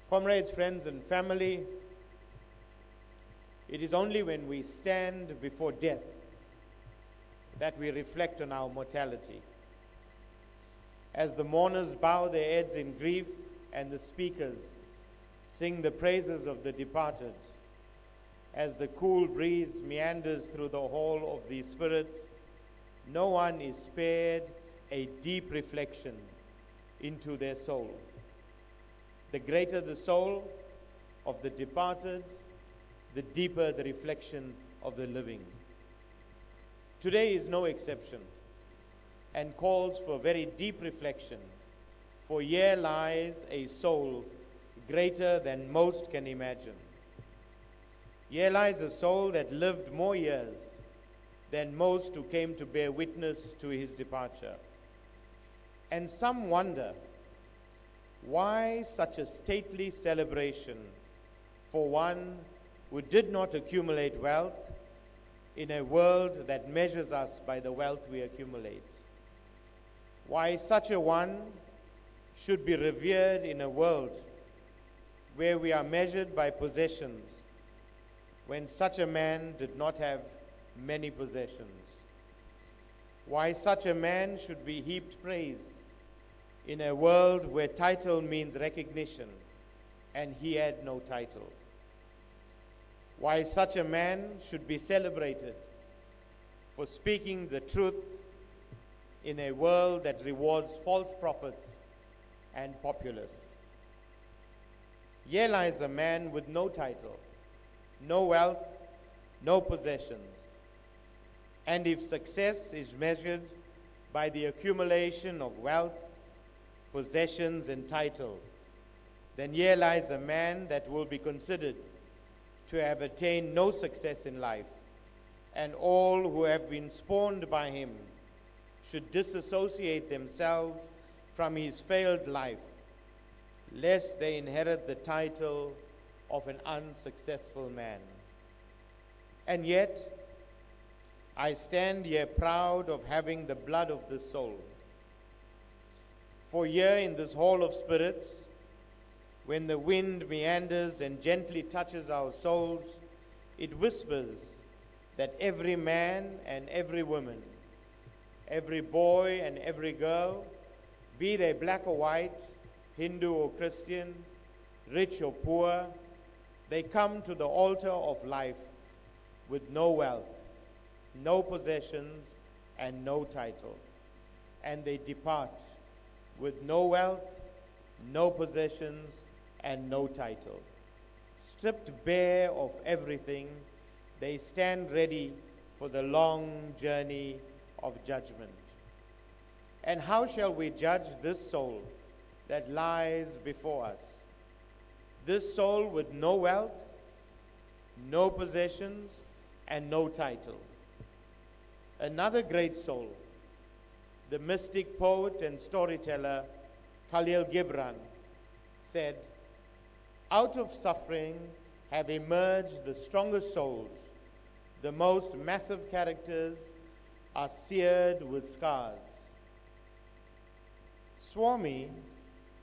Comrades, friends, and family, it is only when we stand before death that we reflect on our mortality. As the mourners bow their heads in grief and the speakers sing the praises of the departed, as the cool breeze meanders through the hall of the spirits, no one is spared a deep reflection into their soul. The greater the soul of the departed, the deeper the reflection of the living. Today is no exception and calls for very deep reflection, for here lies a soul greater than most can imagine. Here lies a soul that lived more years than most who came to bear witness to his departure. And some wonder, why such a stately celebration for one who did not accumulate wealth in a world that measures us by the wealth we accumulate? Why such a one should be revered in a world where we are measured by possessions, when such a man did not have many possessions? Why such a man should be heaped praise in a world where title means recognition and he had no title? Why such a man should be celebrated for speaking the truth in a world that rewards false prophets and populists? Here lies a man with no title, no wealth, no possessions. And if success is measured by the accumulation of wealth, possessions, and title, then here lies a man that will be considered to have attained no success in life, and all who have been spawned by him should disassociate themselves from his failed life, lest they inherit the title of an unsuccessful man. And yet, I stand here proud of having the blood of the soul. For here in this hall of spirits, when the wind meanders and gently touches our souls, it whispers that every man and every woman, every boy and every girl, be they black or white, Hindu or Christian, rich or poor, they come to the altar of life with no wealth, no possessions, and no title. And they depart with no wealth, no possessions, and no title. Stripped bare of everything, they stand ready for the long journey of judgment. And how shall we judge this soul that lies before us? This soul with no wealth, no possessions, and no title. Another great soul, the mystic poet and storyteller Khalil Gibran, said, "Out of suffering have emerged the strongest souls. The most massive characters are seared with scars." Swami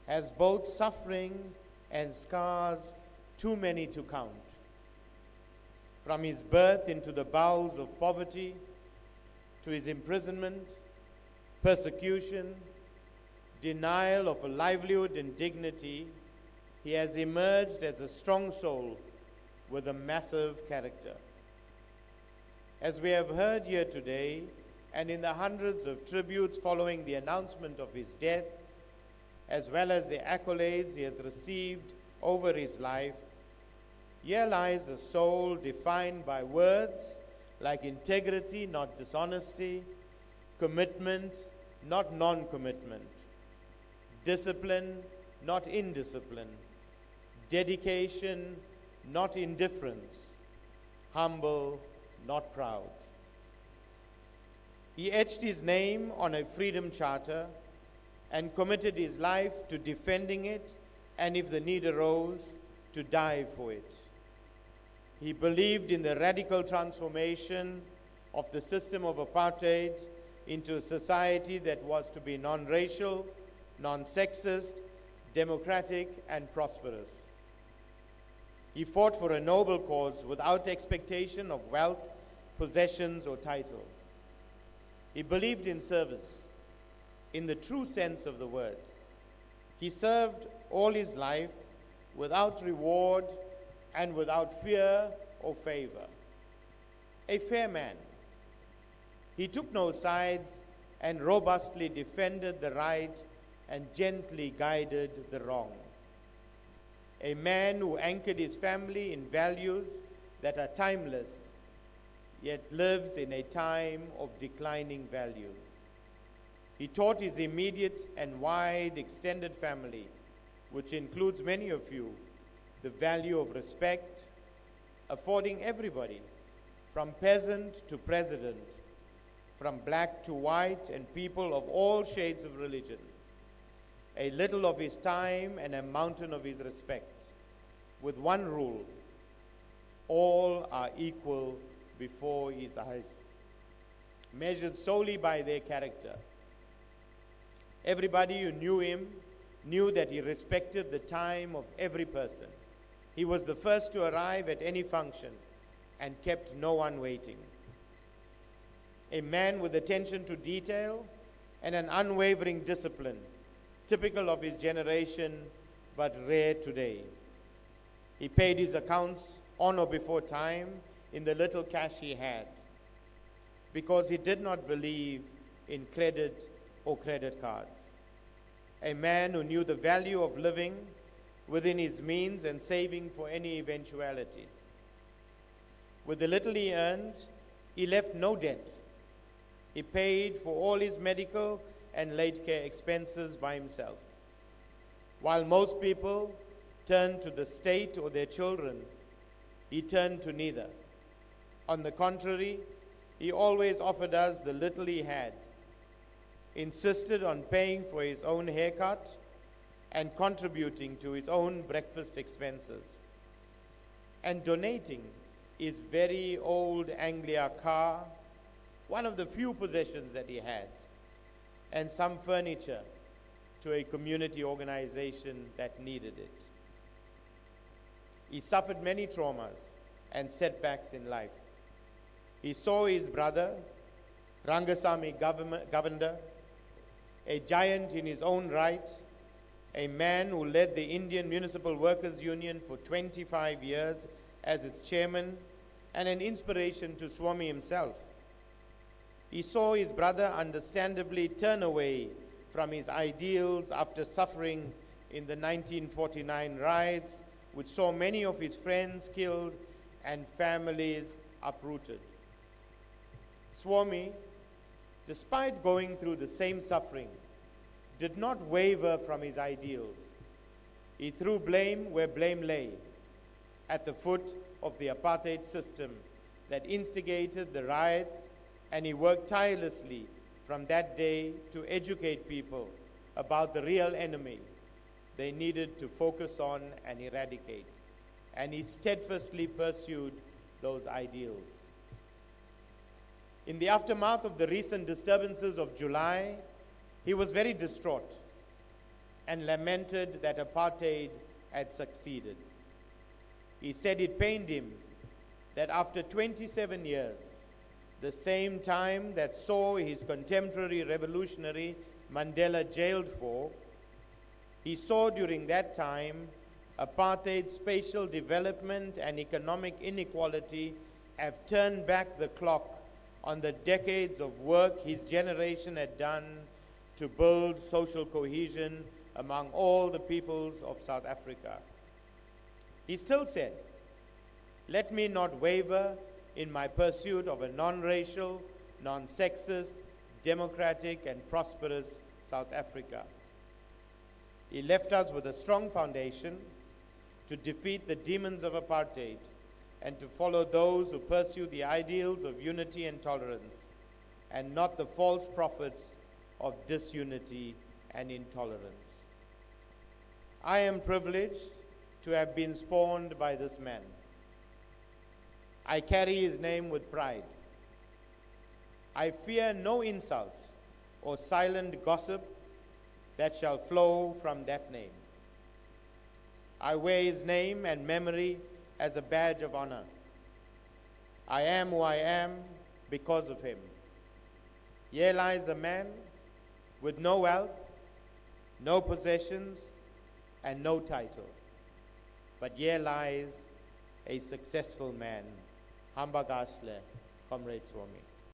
has both suffering and scars too many to count. From his birth into the bowels of poverty, to his imprisonment, persecution, denial of a livelihood and dignity, he has emerged as a strong soul with a massive character. As we have heard here today, and in the hundreds of tributes following the announcement of his death, as well as the accolades he has received over his life, here lies a soul defined by words like integrity, not dishonesty, commitment, not non-commitment, discipline, not indiscipline, dedication, not indifference, humble, not proud. He etched his name on a freedom charter and committed his life to defending it, and if the need arose, to die for it. He believed in the radical transformation of the system of apartheid into a society that was to be non-racial, non-sexist, democratic, and prosperous. He fought for a noble cause without expectation of wealth, possessions, or title. He believed in service, in the true sense of the word. He served all his life without reward and without fear or favor. A fair man. He took no sides and robustly defended the right and gently guided the wrong. A man who anchored his family in values that are timeless, yet lives in a time of declining values. He taught his immediate and wide extended family, which includes many of you, the value of respect, affording everybody, from peasant to president, from black to white, and people of all shades of religion, a little of his time and a mountain of his respect, with one rule: all are equal before his eyes, measured solely by their character. Everybody who knew him knew that he respected the time of every person. He was the first to arrive at any function and kept no one waiting. A man with attention to detail and an unwavering discipline, typical of his generation, but rare today. He paid his accounts on or before time in the little cash he had, because he did not believe in credit or credit cards. A man who knew the value of living within his means and saving for any eventuality. With the little he earned, he left no debt. He paid for all his medical and late care expenses by himself. While most people turned to the state or their children, he turned to neither. On the contrary, he always offered us the little he had, insisted on paying for his own haircut and contributing to his own breakfast expenses, and donating his very old Anglia car, one of the few possessions that he had, and some furniture to a community organization that needed it. He suffered many traumas and setbacks in life. He saw his brother, Rangasamy Govender, a giant in his own right, a man who led the Indian Municipal Workers Union for 25 years as its chairman, and an inspiration to Swami himself. He saw his brother understandably turn away from his ideals after suffering in the 1949 riots, which saw many of his friends killed and families uprooted. Swami, despite going through the same suffering, did not waver from his ideals. He threw blame where blame lay, at the foot of the apartheid system that instigated the riots, and he worked tirelessly from that day to educate people about the real enemy they needed to focus on and eradicate. And he steadfastly pursued those ideals. In the aftermath of the recent disturbances of July, he was very distraught and lamented that apartheid had succeeded. He said it pained him that after 27 years, the same time that saw his contemporary revolutionary Mandela jailed for, he saw during that time apartheid's spatial development and economic inequality have turned back the clock on the decades of work his generation had done to build social cohesion among all the peoples of South Africa. He still said, "Let me not waver in my pursuit of a non-racial, non-sexist, democratic, and prosperous South Africa." He left us with a strong foundation to defeat the demons of apartheid and to follow those who pursue the ideals of unity and tolerance, and not the false prophets of disunity and intolerance. I am privileged to have been spawned by this man. I carry his name with pride. I fear no insult or silent gossip that shall flow from that name. I wear his name and memory as a badge of honor. I am who I am because of him. Here lies a man with no wealth, no possessions, and no title. But here lies a successful man. Hamba Gashle, Comrade Swami.